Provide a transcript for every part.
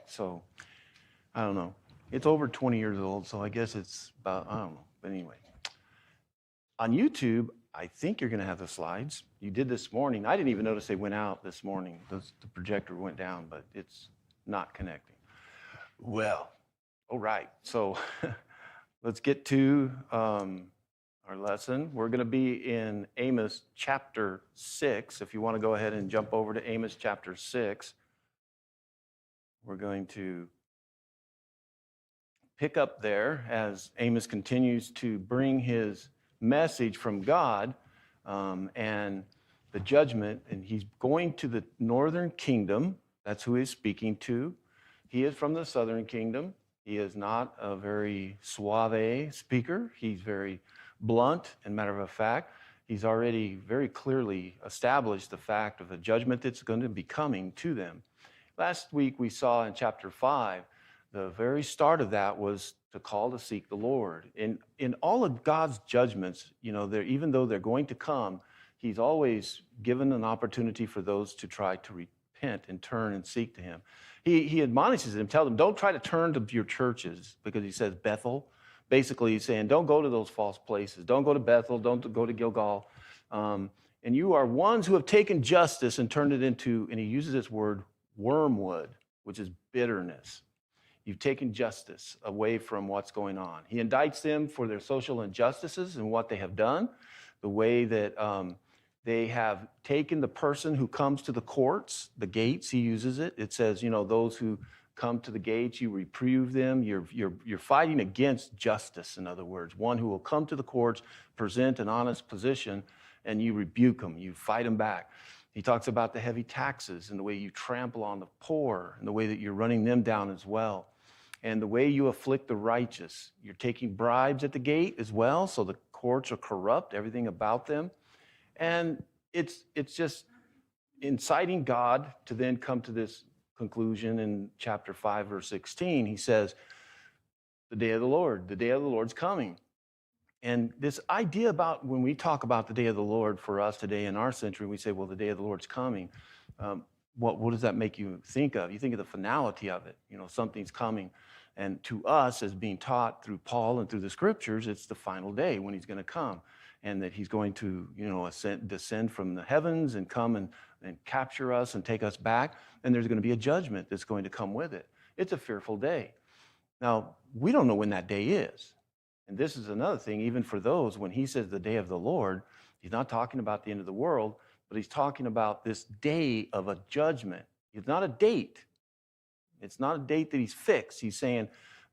correct. So, I don't know. It's over 20 years old, so I guess it's about, I don't know. But anyway. On YouTube, I think you're going to have the slides. You did this morning. I didn't even notice they went out this morning. The projector went down, but it's not connecting. Well, all right. So let's get to our lesson. We're going to be in Amos chapter 6. If you want to go ahead and jump over to Amos chapter 6, we're going to pick up there as Amos continues to bring his message from God and the judgment. And he's going to the northern kingdom. That's who he's speaking to. He is from the southern kingdom. He is not a very suave speaker. He's very blunt. And matter of fact, he's already very clearly established the fact of the judgment that's going to be coming to them. Last week we saw in chapter 5, the very start of that was to call to seek the Lord. In all of God's judgments, even though they're going to come, he's always given an opportunity for those to try to repent and turn and seek to him. He admonishes them, tells them, don't try to turn to your churches, because he says Bethel. Basically, he's saying, don't go to those false places. Don't go to Bethel. Don't go to Gilgal. And you are ones who have taken justice and turned it into, and he uses this word, wormwood, which is bitterness. You've taken justice away from what's going on. He indicts them for their social injustices and what they have done, the way that they have taken the person who comes to the courts, the gates, he uses it. It says, those who come to the gates, you reprove them. You're fighting against justice, in other words. One who will come to the courts, present an honest position, and you rebuke them. You fight them back. He talks about the heavy taxes and the way you trample on the poor and the way that you're running them down as well. And the way you afflict the righteous. You're taking bribes at the gate as well, so the courts are corrupt, everything about them. And it's just inciting God to then come to this conclusion in chapter 5, verse 16. He says, the day of the Lord's coming. And this idea about when we talk about the day of the Lord for us today in our century, we say, well, the day of the Lord's coming. What does that make you think of? You think of the finality of it. Something's coming. And to us, as being taught through Paul and through the scriptures, it's the final day when he's going to come. And that he's going to, descend from the heavens and come and capture us and take us back. And there's going to be a judgment that's going to come with it. It's a fearful day. Now, we don't know when that day is. And this is another thing, even for those, when he says the day of the Lord, he's not talking about the end of the world, but he's talking about this day of a judgment. It's not a date. It's not a date that he's fixed. He's saying,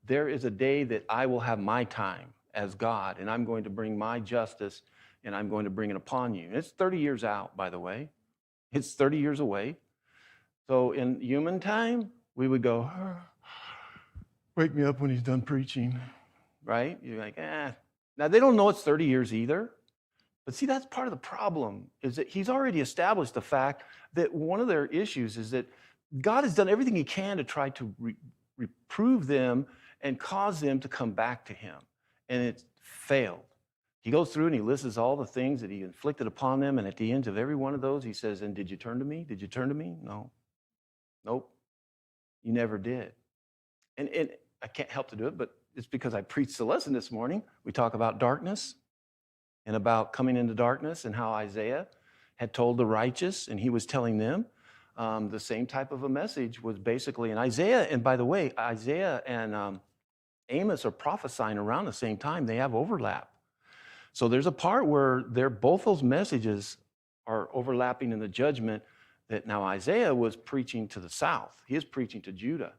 there is a day that I will have my time as God, and I'm going to bring my justice, and I'm going to bring it upon you. And it's 30 years out, by the way. It's 30 years away. So in human time, we would go, wake me up when he's done preaching, right? You're like, Now, they don't know it's 30 years either. But see, that's part of the problem, is that he's already established the fact that one of their issues is that God has done everything he can to try to reprove them and cause them to come back to him. And it's failed. He goes through and he lists all the things that he inflicted upon them. And at the end of every one of those, he says, and did you turn to me? Did you turn to me? No. Nope. You never did. And I can't help to do it, but it's because I preached the lesson this morning. We talk about darkness and about coming into darkness and how Isaiah had told the righteous, and he was telling them the same type of a message was basically in Isaiah. And by the way, Isaiah and Amos are prophesying around the same time. They have overlap. So there's a part where both those messages are overlapping in the judgment that now Isaiah was preaching to the south. He is preaching to Judah.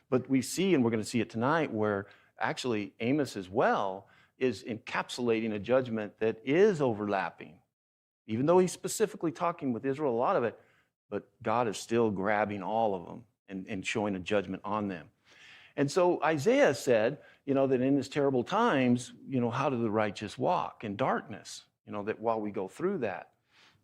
But we see, and we're going to see it tonight, where actually Amos as well is encapsulating a judgment that is overlapping. Even though he's specifically talking with Israel, a lot of it, but God is still grabbing all of them and showing a judgment on them. And so Isaiah said, that in these terrible times, how do the righteous walk? In darkness, that while we go through that.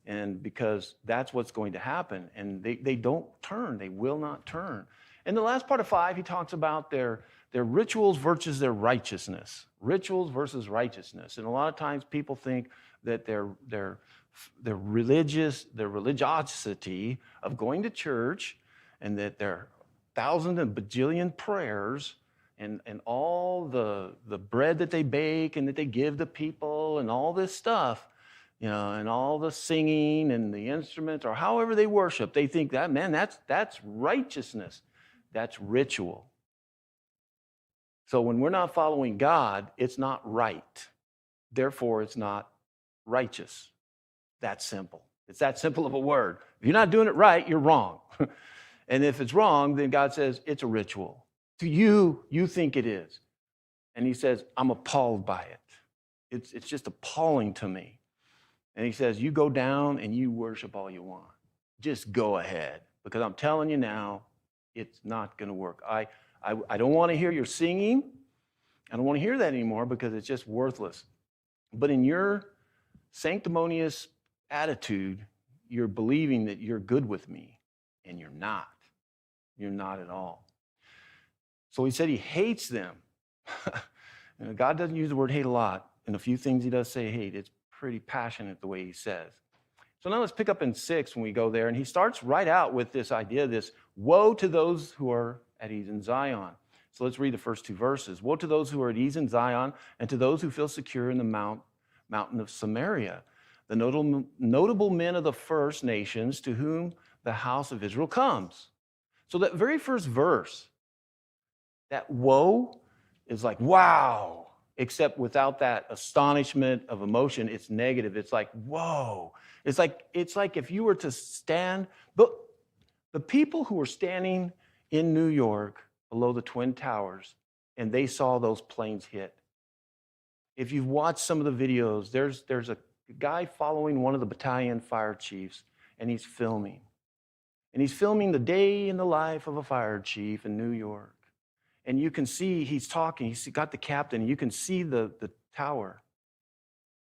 And because that's what's going to happen. And they don't turn. They will not turn. In the last part of 5, he talks about their rituals versus their righteousness. Rituals versus righteousness. And a lot of times people think that their religiosity of going to church and that their thousand and bajillion prayers and all the bread that they bake and that they give to people and all this stuff, and all the singing and the instruments or however they worship, they think that, man, that's righteousness. That's ritual. So when we're not following God, it's not right. Therefore, it's not righteous. That's simple. It's that simple of a word. If you're not doing it right, you're wrong. And if it's wrong, then God says it's a ritual. To you, you think it is. And he says, I'm appalled by it. It's just appalling to me. And he says, you go down and you worship all you want. Just go ahead. Because I'm telling you now, it's not going to work. I don't want to hear your singing. I don't want to hear that anymore because it's just worthless. But in your sanctimonious attitude, you're believing that you're good with me, and you're not. You're not at all. So he said he hates them. God doesn't use the word hate a lot. In a few things he does say hate. It's pretty passionate the way he says. So now let's pick up in 6 when we go there. And he starts right out with this idea, this woe to those who are at ease in Zion. So let's read the first 2 verses. Woe to those who are at ease in Zion, and to those who feel secure in the mountain of Samaria, the notable men of the first nations to whom the house of Israel comes. So that very first verse, that woe is like, wow, except without that astonishment of emotion, it's negative. It's like, whoa. It's like if you were to stand, the people who were standing in New York below the Twin Towers, and they saw those planes hit. If you've watched some of the videos, there's a guy following one of the battalion fire chiefs, and he's filming. And he's filming the day in the life of a fire chief in New York. And you can see he's talking. He's got the captain. And you can see the tower.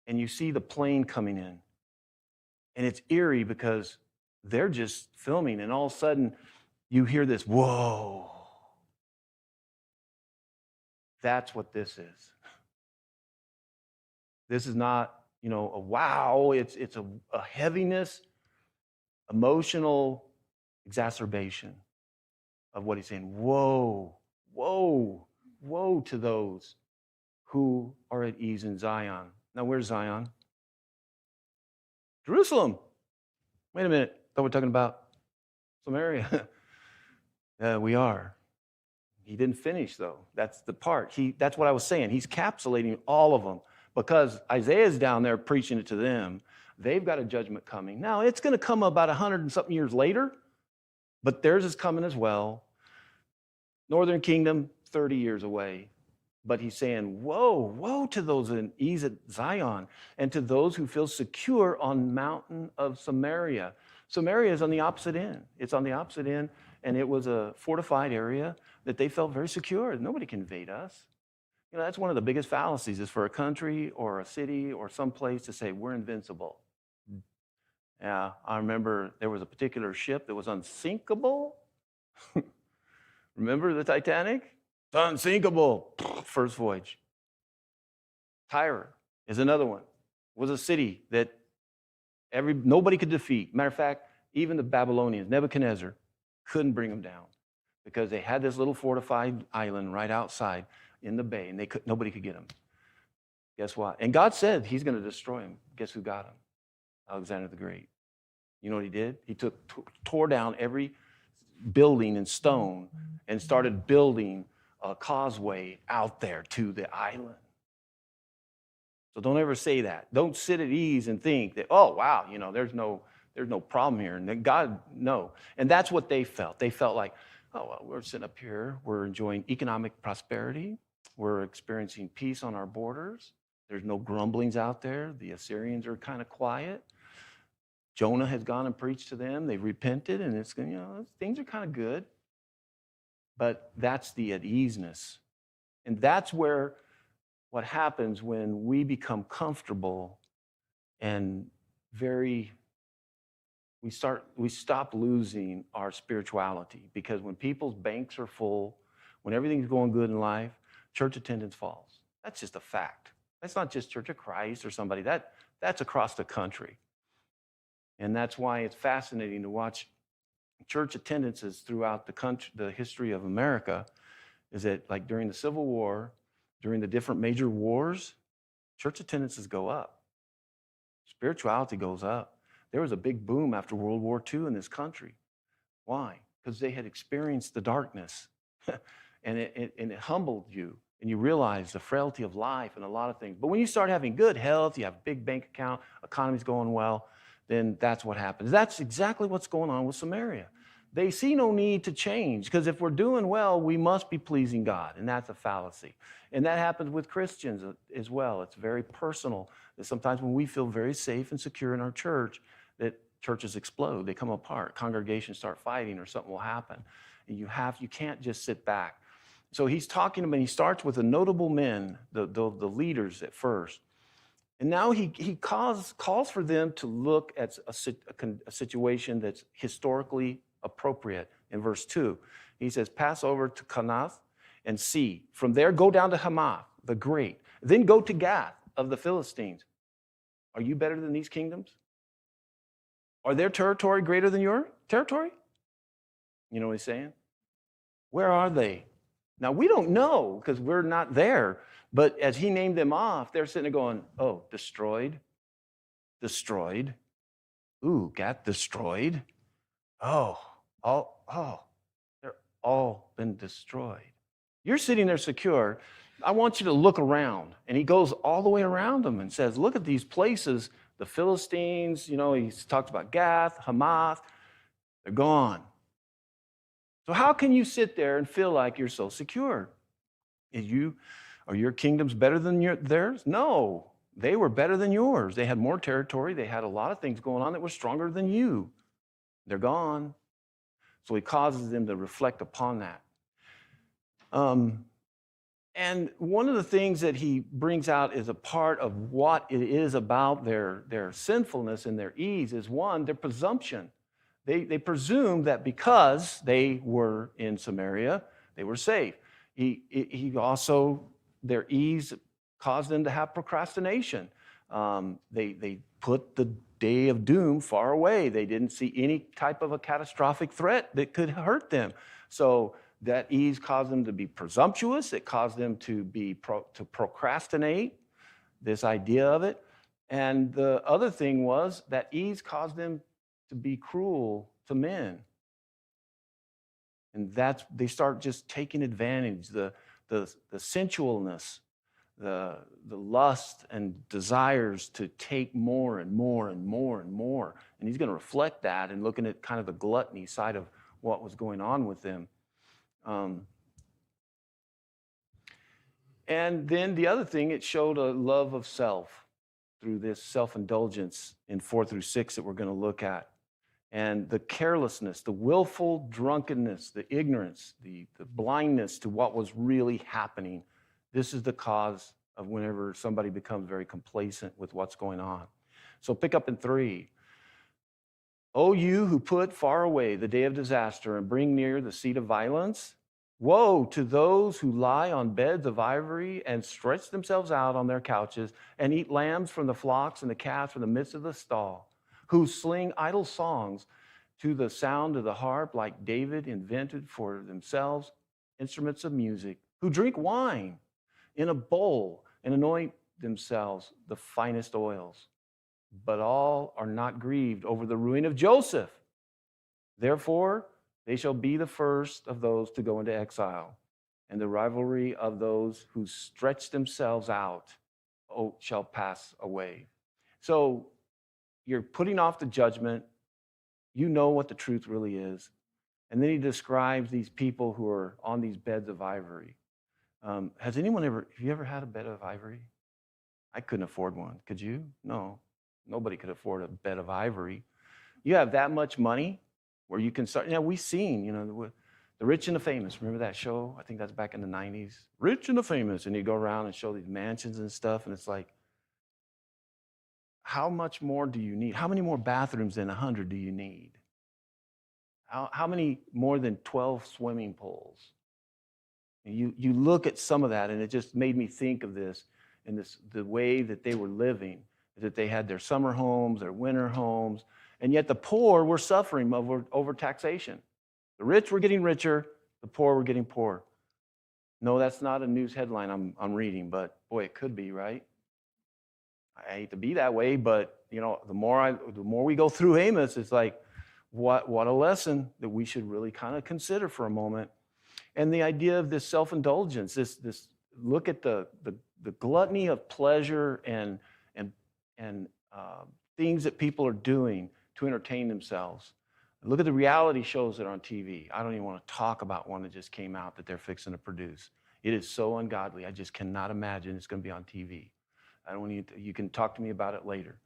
And you see the plane coming in. And it's eerie because they're just filming. And all of a sudden, you hear this, whoa. That's what this is. This is not, a wow. It's a heaviness, emotional exacerbation of what he's saying. Woe, woe, woe to those who are at ease in Zion. Now, where's Zion? Jerusalem. Wait a minute. I thought we're talking about Samaria. We are. He didn't finish, though. That's the part. That's what I was saying. He's capsulating all of them because Isaiah's down there preaching it to them. They've got a judgment coming. Now, it's going to come about 100 and something years later, but theirs is coming as well. Northern kingdom, 30 years away. But he's saying, woe, woe to those in ease at Zion and to those who feel secure on mountain of Samaria. Samaria is on the opposite end. It's on the opposite end, and it was a fortified area that they felt very secure. Nobody can invade us. That's one of the biggest fallacies is for a country or a city or some place to say, we're invincible. Yeah, I remember there was a particular ship that was unsinkable. Remember the Titanic? It's unsinkable. First voyage. Tyre is another one. It was a city that nobody could defeat. Matter of fact, even the Babylonians, Nebuchadnezzar, couldn't bring them down because they had this little fortified island right outside in the bay, and nobody could get them. Guess what? And God said he's going to destroy them. Guess who got him? Alexander the Great. You know what he did? He tore down every building in stone and started building a causeway out there to the island. So don't ever say that. Don't sit at ease and think that, oh, wow, there's no problem here. And then God, no. And that's what they felt. They felt like, oh, well, we're sitting up here. We're enjoying economic prosperity. We're experiencing peace on our borders. There's no grumblings out there. The Assyrians are kind of quiet. Jonah has gone and preached to them. They've repented, and it's, things are kind of good. But that's the at easeness. And that's what happens when we become comfortable and we stop losing our spirituality. Because when people's banks are full, when everything's going good in life, church attendance falls. That's just a fact. That's not just Church of Christ or somebody. That's across the country. And that's why it's fascinating to watch church attendances throughout the country, the history of America, is that like during the Civil War, during the different major wars, church attendances go up. Spirituality goes up. There was a big boom after World War II in this country. Why? Because they had experienced the darkness and it humbled you. And you realize the frailty of life and a lot of things. But when you start having good health, you have a big bank account, economy's going well, then that's what happens. That's exactly what's going on with Samaria. They see no need to change, because if we're doing well, we must be pleasing God, and that's a fallacy. And that happens with Christians as well. It's very personal. That sometimes when we feel very safe and secure in our church, that churches explode, they come apart, congregations start fighting, or something will happen. And you can't just sit back. So he's talking about, he starts with the notable men, the leaders at first. And now he calls for them to look at a situation that's historically appropriate. In verse 2, he says, pass over to Kanath and see. From there, go down to Hamath, the great. Then go to Gath of the Philistines. Are you better than these kingdoms? Are their territory greater than your territory? You know what he's saying? Where are they? Now, we don't know because we're not there. But as he named them off, they're sitting there going, oh, destroyed. Ooh, Gath destroyed. They're all been destroyed. You're sitting there secure. I want you to look around. And he goes all the way around them and says, look at these places, the Philistines, he talks about Gath, Hamath, they're gone. So how can you sit there and feel like you're so secure? Are your kingdoms better than theirs? No, they were better than yours. They had more territory. They had a lot of things going on that were stronger than you. They're gone. So he causes them to reflect upon that. And one of the things that he brings out is a part of what it is about their sinfulness and their ease is, one, their presumption. They presume that because they were in Samaria, they were safe. He also, their ease caused them to have procrastination. They put the day of doom far away. They didn't see any type of a catastrophic threat that could hurt them. So that ease caused them to be presumptuous. It caused them to to procrastinate, this idea of it. And the other thing was that ease caused them to be cruel to men. And they start just taking advantage, the sensualness, the lust and desires to take more and more and more and more. And he's going to reflect that and looking at kind of the gluttony side of what was going on with them. And then the other thing, it showed a love of self through this self-indulgence in 4 through 6 that we're going to look at. And the carelessness, the willful drunkenness, the ignorance, the blindness to what was really happening. This is the cause of whenever somebody becomes very complacent with what's going on. So pick up in 3. O you who put far away the day of disaster and bring near the seat of violence, woe to those who lie on beds of ivory and stretch themselves out on their couches and eat lambs from the flocks and the calves from the midst of the stall, who sing idle songs to the sound of the harp like David invented for themselves instruments of music, who drink wine in a bowl and anoint themselves the finest oils. But all are not grieved over the ruin of Joseph. Therefore, they shall be the first of those to go into exile, and the rivalry of those who stretch themselves out shall pass away. So you're putting off the judgment. You know what the truth really is. And then he describes these people who are on these beds of ivory. Have you ever had a bed of ivory? I couldn't afford one. Could you? No. Nobody could afford a bed of ivory. You have that much money where you can start. We've seen, The Rich and the Famous. Remember that show? I think that's back in the 90s. Rich and the Famous. And you go around and show these mansions and stuff. And it's like, how much more do you need? How many more bathrooms than 100 do you need? How many more than 12 swimming pools? You look at some of that, and it just made me think of this, and the way that they were living, that they had their summer homes, their winter homes, And yet the poor were suffering over taxation. The rich were getting richer, the poor were getting poorer. No, that's not a news headline I'm reading, but boy, it could be, right? I hate to be that way, but the more we go through Amos, it's like, what a lesson that we should really kind of consider for a moment. And the idea of this self-indulgence, this look at the gluttony of pleasure and things that people are doing to entertain themselves. Look at the reality shows that are on TV. I don't even want to talk about one that just came out that they're fixing to produce. It is so ungodly. I just cannot imagine it's going to be on TV. You can talk to me about it later.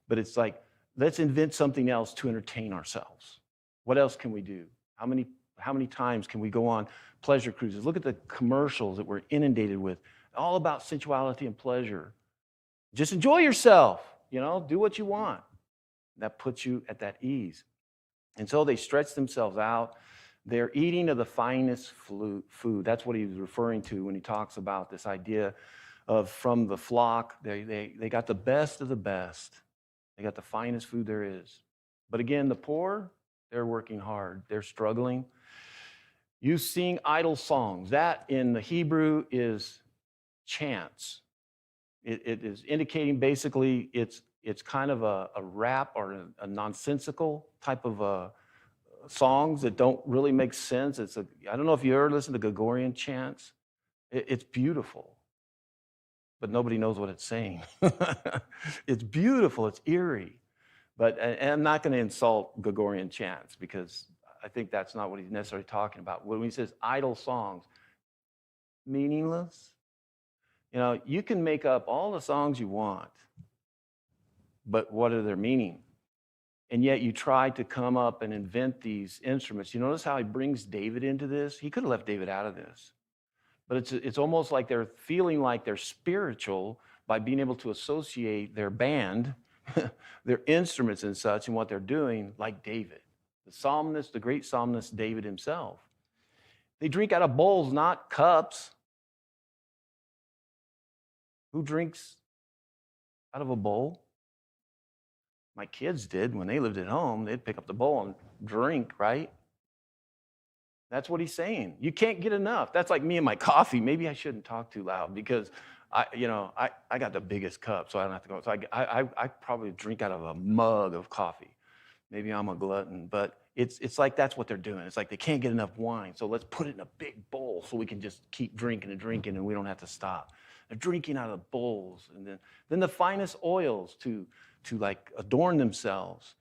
But it's like, let's invent something else to entertain ourselves. What else can we do? How many times can we go on pleasure cruises? Look at the commercials that we're inundated with, all about sensuality and pleasure. Just enjoy yourself, do what you want. That puts you at that ease. And so they stretch themselves out. They're eating of the finest food. That's what he's referring to when he talks about this idea of from the flock. They got the best of the best. They got the finest food there is. But again, the poor, they're working hard. They're struggling. You sing idle songs. That in the Hebrew is chants. It is indicating basically it's kind of a rap or a nonsensical type of songs that don't really make sense. I don't know if you ever listen to Gregorian chants. It's beautiful, but nobody knows what it's saying. It's beautiful. It's eerie. And I'm not going to insult Gregorian chants because I think that's not what he's necessarily talking about. When he says idle songs, meaningless. You can make up all the songs you want, but what are their meaning? And yet you try to come up and invent these instruments. You notice how he brings David into this? He could have left David out of this. But it's almost like they're feeling like they're spiritual by being able to associate their band, their instruments and such, and what they're doing like David. The psalmist, the great psalmist David himself. They drink out of bowls, not cups. Who drinks out of a bowl? My kids did when they lived at home. They'd pick up the bowl and drink, right? That's what he's saying. You can't get enough. That's like me and my coffee. Maybe I shouldn't talk too loud because I got the biggest cup, so I don't have to go. So I probably drink out of a mug of coffee. Maybe I'm a glutton, but it's like that's what they're doing. It's like they can't get enough wine, so let's put it in a big bowl so we can just keep drinking and we don't have to stop. They're drinking out of bowls, and then the finest oils to like adorn themselves,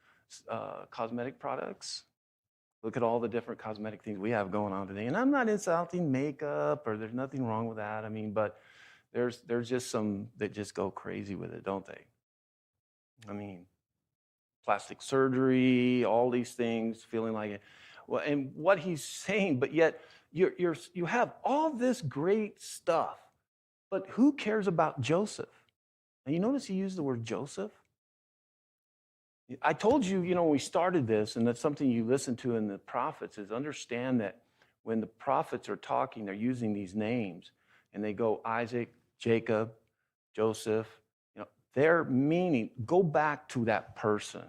cosmetic products. Look at all the different cosmetic things we have going on today. And I'm not insulting makeup, or there's nothing wrong with that. I mean, but there's just some that just go crazy with it, don't they? I mean, plastic surgery, all these things, feeling like it. Well, and what he's saying, but yet you have all this great stuff, but who cares about Joseph? And you notice he used the word Joseph? I told you, when we started this, and that's something you listen to in the prophets, is understand that when the prophets are talking, they're using these names, and they go Isaac, Jacob, Joseph. Their meaning, go back to that person.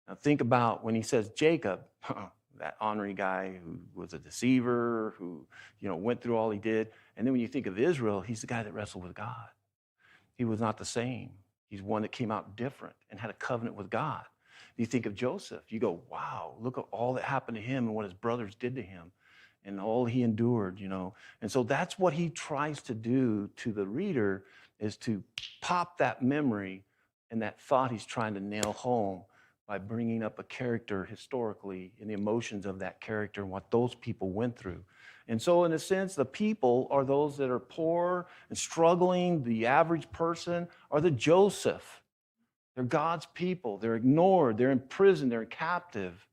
Now think about when he says Jacob, that ornery guy who was a deceiver, who went through all he did. And then when you think of Israel, he's the guy that wrestled with God. He was not the same. He's one that came out different and had a covenant with God. You think of Joseph, you go, wow, look at all that happened to him and what his brothers did to him and all he endured, And so that's what he tries to do to the reader, is to pop that memory and that thought he's trying to nail home by bringing up a character historically and the emotions of that character and what those people went through. And so in a sense, the people are those that are poor and struggling. The average person are the Joseph. They're God's people. They're ignored. They're in prison. They're captive.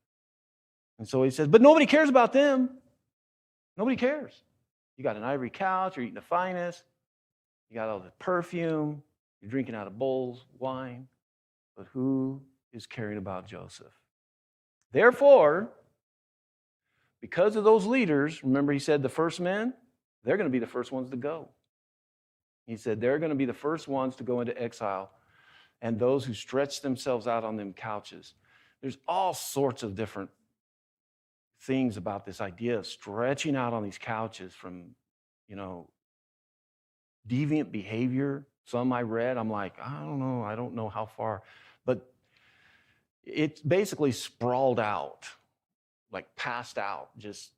And so he says, but nobody cares about them. Nobody cares. You got an ivory couch. You're eating the finest. You got all the perfume. You're drinking out of bowls, wine. But who is caring about Joseph? Therefore, because of those leaders, remember he said the first men, they're going to be the first ones to go. He said they're going to be the first ones to go into exile. and those who stretch themselves out on them couches. There's all sorts of different things about this idea of stretching out on these couches from, deviant behavior. Some I read, I'm like, I don't know how far, but it's basically sprawled out, like passed out, just,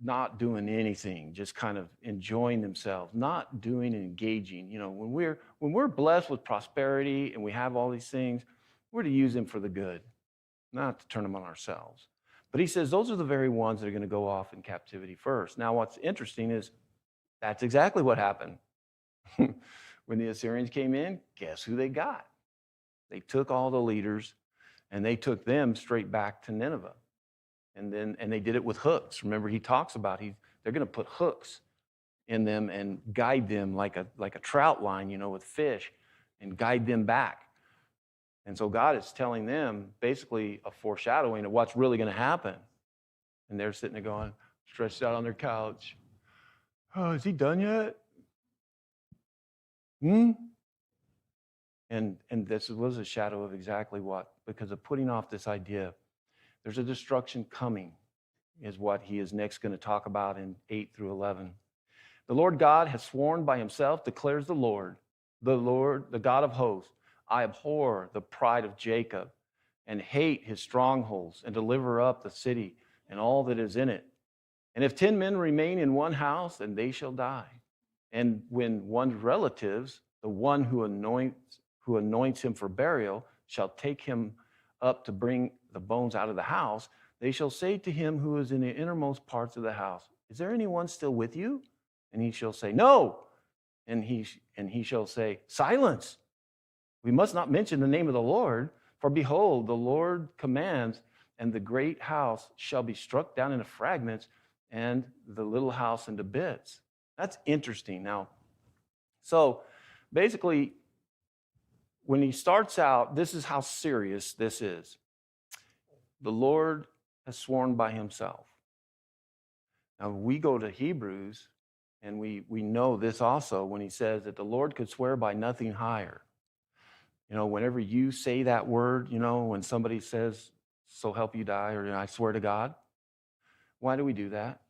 not doing anything, just kind of enjoying themselves, not doing and engaging. When we're blessed with prosperity and we have all these things, we're to use them for the good, not to turn them on ourselves. But he says those are the very ones that are going to go off in captivity first. Now, what's interesting is that's exactly what happened. When the Assyrians came in, guess who they got? They took all the leaders and they took them straight back to Nineveh. And they did it with hooks. Remember, he talks about they're going to put hooks in them and guide them like a trout line, with fish, and guide them back. And so God is telling them basically a foreshadowing of what's really going to happen. And they're sitting there going, stretched out on their couch. Oh, is he done yet? And this was a shadow of exactly what, because of putting off this idea. There's a destruction coming, is what he is next going to talk about in 8 through 11. The Lord God has sworn by himself, declares the Lord, the God of hosts. I abhor the pride of Jacob and hate his strongholds, and deliver up the city and all that is in it. And if 10 men remain in one house, then they shall die. And when one's relatives, the one who anoints him for burial, shall take him up to bring the bones out of the house, they shall say to him who is in the innermost parts of the house, is there anyone still with you? And he shall say, no. And he shall say, silence. We must not mention the name of the Lord, for behold, the Lord commands, and the great house shall be struck down into fragments, and the little house into bits. That's interesting. Now, so basically, when he starts out, this is how serious this is. The Lord has sworn by himself. Now, we go to Hebrews, and we know this also when he says that the Lord could swear by nothing higher. Whenever you say that word, when somebody says, so help you die, or I swear to God, why do we do that?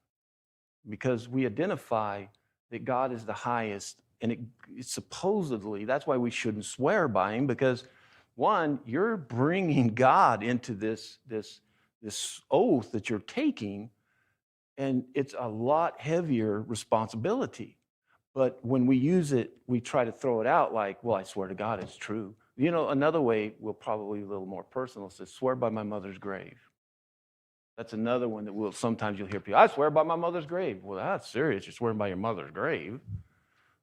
Because we identify that God is the highest, and it's supposedly, that's why we shouldn't swear by him, because one, you're bringing God into this oath that you're taking, and it's a lot heavier responsibility. But when we use it, we try to throw it out like, well, I swear to God, it's true. Another way, we'll probably a little more personal, says, swear by my mother's grave. That's another one that sometimes you'll hear people, I swear by my mother's grave. Well, that's serious. You're swearing by your mother's grave.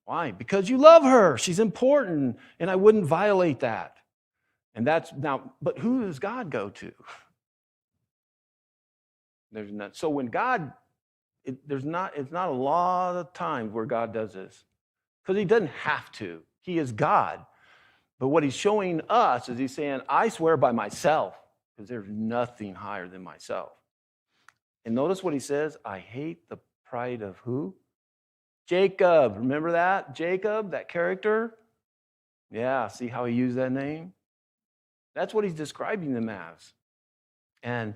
Why? Because you love her. She's important, and I wouldn't violate that. And that's now, but who does God go to? There's not. So when God, it's not a lot of times where God does this, because he doesn't have to. He is God. But what he's showing us is he's saying, I swear by myself, because there's nothing higher than myself. And notice what he says, I hate the pride of who? Jacob. Remember that? Jacob, that character? Yeah, see how he used that name? That's what he's describing them as. And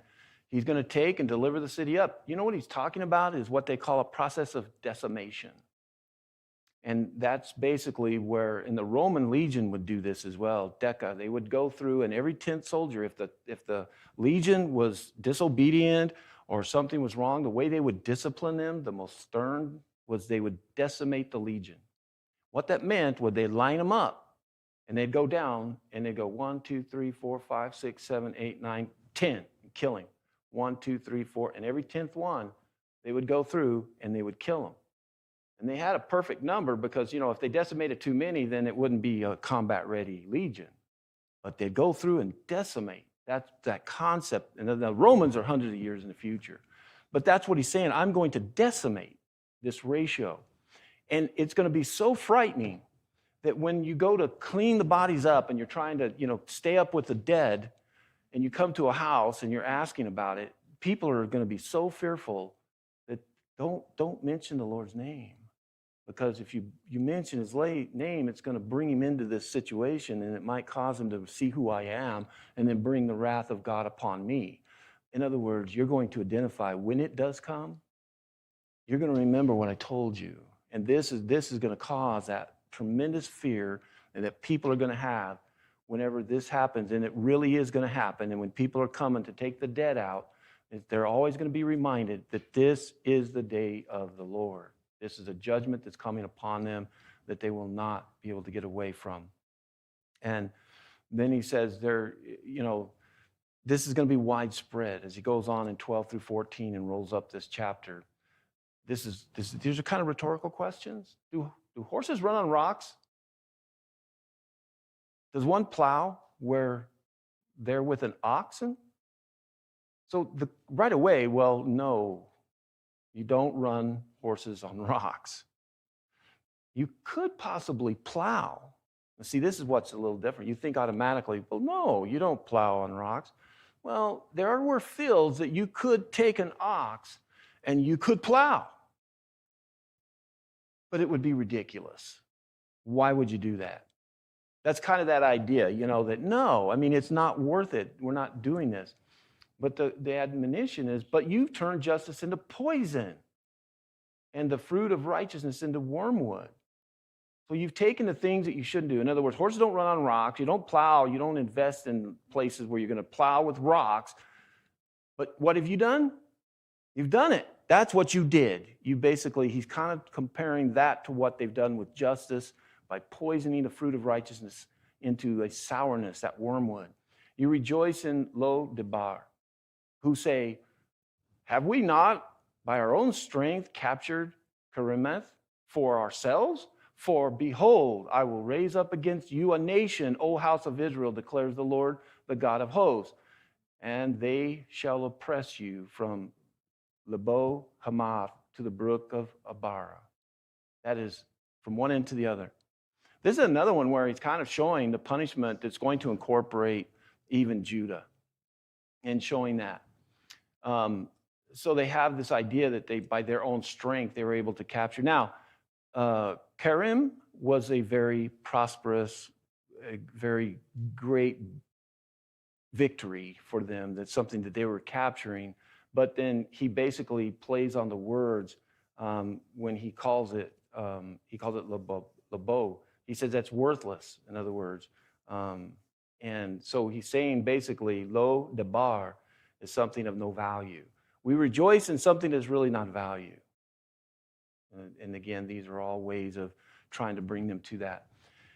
he's going to take and deliver the city up. You know what he's talking about is what they call a process of decimation. And that's basically where, and the Roman legion would do this as well, Deca. They would go through, and every 10th soldier, if the legion was disobedient or something was wrong, the way they would discipline them, the most stern, was they would decimate the legion. What that meant was they'd line them up, and they'd go down, and they'd go 1, 2, 3, 4, 5, 6, 7, 8, 9, 10, and kill him. 1, 2, 3, 4, and every 10th one, they would go through, and they would kill him. And they had a perfect number because, if they decimated too many, then it wouldn't be a combat-ready legion. But they'd go through and decimate. That's that concept. And the Romans are hundreds of years in the future. But that's what he's saying. I'm going to decimate this ratio. And it's going to be so frightening that when you go to clean the bodies up and you're trying to, stay up with the dead, and you come to a house and you're asking about it, people are going to be so fearful that don't mention the Lord's name. Because if you mention his name, it's going to bring him into this situation, and it might cause him to see who I am and then bring the wrath of God upon me. In other words, you're going to identify when it does come, you're going to remember what I told you. And this is going to cause that tremendous fear and that people are going to have whenever this happens, and it really is going to happen. And when people are coming to take the dead out, they're always going to be reminded that this is the day of the Lord. This is a judgment that's coming upon them that they will not be able to get away from. And then he says this is going to be widespread as he goes on in 12 through 14 and rolls up this chapter. These are kind of rhetorical questions. Do horses run on rocks? Does one plow where they're with an oxen? So right away, well, no, you don't run horses on rocks. You could possibly plow. See, this is what's a little different. You think automatically, well, no, you don't plow on rocks. Well, there were fields that you could take an ox and you could plow. But it would be ridiculous. Why would you do that? That's kind of that idea, that no, it's not worth it. We're not doing this. But the admonition is, but you've turned justice into poison and the fruit of righteousness into wormwood. So you've taken the things that you shouldn't do. In other words, horses don't run on rocks. You don't plow. You don't invest in places where you're going to plow with rocks. But what have you done? You've done it. That's what you did. He's kind of comparing that to what they've done with justice by poisoning the fruit of righteousness into a sourness, that wormwood. You rejoice in Lo Debar, who say, have we not by our own strength captured Kerimeth for ourselves? For behold, I will raise up against you a nation, O house of Israel, declares the Lord, the God of hosts. And they shall oppress you from Lebo Hamath to the brook of Abara. That is from one end to the other. This is another one where he's kind of showing the punishment that's going to incorporate even Judah and showing that. So they have this idea that by their own strength, they were able to capture. Now, Kerim was a very prosperous, a very great victory for them. That's something that they were capturing. But then he basically plays on the words when he calls it Lebo. He says that's worthless, in other words. And so he's saying basically, Lo Debar is something of no value. We rejoice in something that's really not value. And again, these are all ways of trying to bring them to that.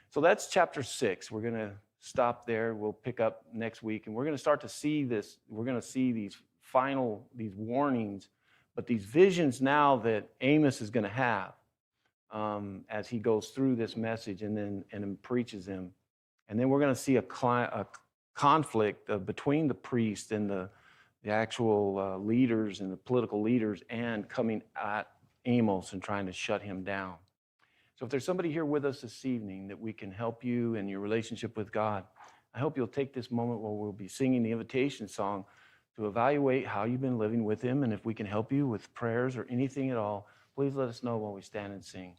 So that's chapter 6. We're going to stop there. We'll pick up next week, and we're going to start to see this. We're going to see these warnings, but these visions now that Amos is going to have as he goes through this message and then preaches them. And then we're going to see a conflict between the priest and the actual leaders and the political leaders, and coming at Amos and trying to shut him down. So if there's somebody here with us this evening that we can help you in your relationship with God, I hope you'll take this moment where we'll be singing the invitation song to evaluate how you've been living with him. And if we can help you with prayers or anything at all, please let us know while we stand and sing.